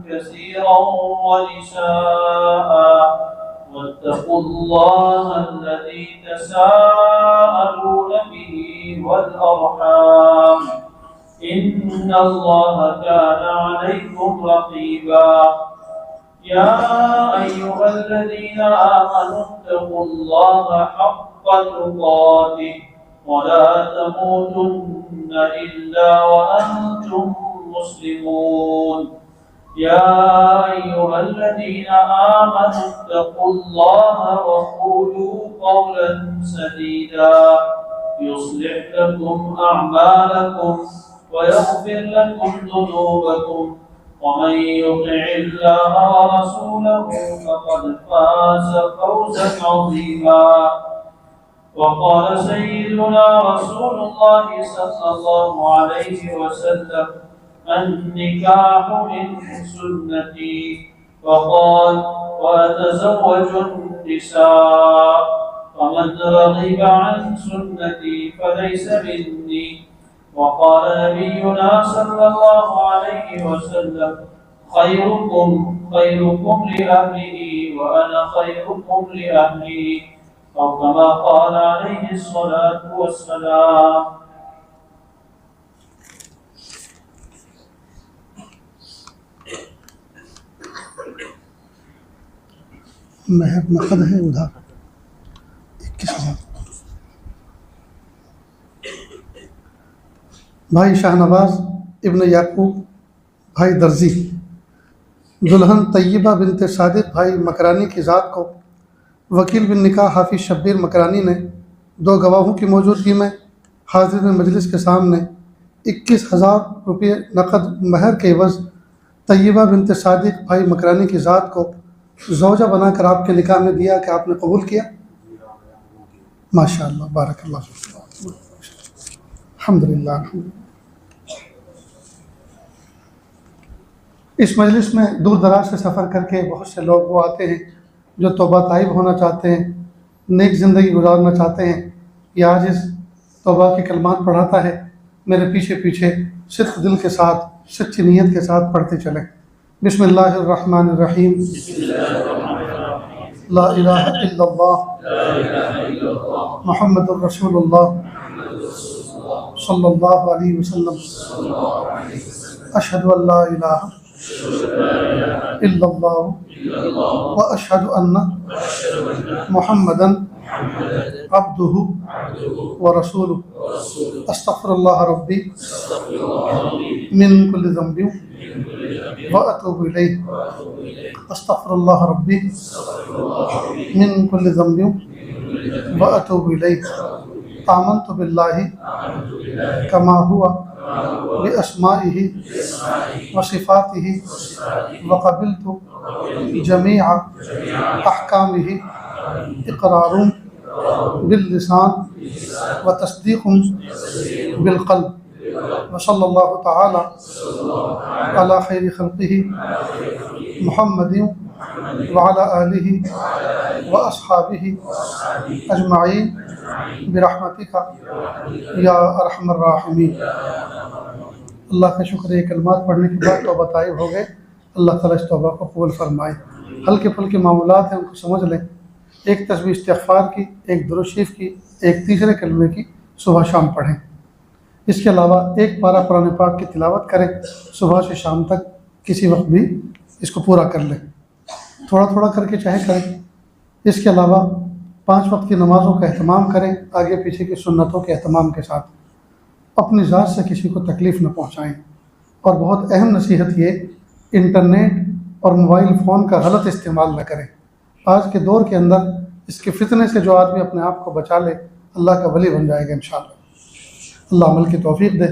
كثيرا ونساء، واتقوا الله الذي تساءلون به والأرحام، إن الله كان عليكم رقيبا، يا أيها الذين آمنوا اتقوا الله حق تقاته ولا تموتن إلا وأنتم مسلمون، يا أيها الذين آمنوا اتقوا الله وقولوا قولا سديدا يصلح لكم أعمالكم ويغفر لكم ذنوبكم، ومن يطع الله ورسوله فقد فاز فوزا عظيما، وقال سيدنا رسول الله صلى الله عليه وسلم: النكاح من سنتي، وقال: وأتزوج النساء، فمن رغب عن سنتي فليس مني، وقال نبينا صلى الله عليه وسلم: خيركم خيركم لأهله وأنا خيركم لأهلي، أو كما قال عليه الصلاة والسلام۔ مہر نقد ہے ادھر 21,000۔ بھائی شاہ نواز ابن یعقوب بھائی درزی، دلہن طیبہ بنت صادق بھائی مکرانی کی ذات کو وکیل بن نکاح حافظ شبیر مکرانی نے 2 گواہوں کی موجودگی میں حاضرین مجلس کے سامنے 21,000 روپے نقد مہر کے عوض طیبہ بنت صادق بھائی مکرانی کی ذات کو زوجہ بنا کر آپ کے نکاح میں دیا کہ آپ نے قبول کیا؟ ماشاء اللہ، بارک اللہ فیک، الحمدللہ۔ اس مجلس میں دور دراز سے سفر کر کے بہت سے لوگ وہ آتے ہیں جو توبہ طائب ہونا چاہتے ہیں، نیک زندگی گزارنا چاہتے ہیں۔ یہ عاجز توبہ کے کلمات پڑھاتا ہے، میرے پیچھے پیچھے صدق دل کے ساتھ، سچی نیت کے ساتھ پڑھتے چلیں۔ بسم اللہ الرحمن الرحیم۔ لا الہ الا اللہ محمد الرسول اللہ صلی اللہ علیہ وسلم۔ اشہد ان لا الہ الا اللہ واشہد ان محمدا عبدہ ورسولہ۔ استغفر اللہ ربی من کل ذنب واتوب الیہ۔ استغفر اللہ ربی من کل ذنب واتوب الیہ۔ آمنت باللہ کما ہوا باسمائہ وصفاتہ وقبلت جمیع احکامہ اقرار باللسان وتصدیق بالقلب۔ وصلی اللہ تعالی علی خیر خلقہ محمد وعلی آلہ واصحابہ اجمعین برحمتک یا ارحم الراحمین۔ اللہ کا شکر ہے، کلمات پڑھنے کے بعد توبہ طائب ہو گئے، اللہ تعالیٰ اس توبہ کو قبول فرمائے۔ ہلکے پھلکے معاملات ہیں، ان کو سمجھ لیں۔ ایک تسبیح استغفار کی، ایک درود شریف کی، ایک تیسرے کلمے کی صبح شام پڑھیں۔ اس کے علاوہ ایک پارہ قرآن پاک کی تلاوت کریں، صبح سے شام تک کسی وقت بھی اس کو پورا کر لیں، تھوڑا تھوڑا کر کے چاہے کریں۔ اس کے علاوہ 5 وقت کی نمازوں کا اہتمام کریں، آگے پیچھے کی سنتوں کے اہتمام کے ساتھ۔ اپنی ذات سے کسی کو تکلیف نہ پہنچائیں۔ اور بہت اہم نصیحت یہ، انٹرنیٹ اور موبائل فون کا غلط استعمال نہ کریں۔ آج کے دور کے اندر اس کے فتنے سے جو آدمی اپنے آپ کو بچا لے، اللہ کا ولی بن جائے گا انشاءاللہ۔ اللہ عمل کی توفیق دے۔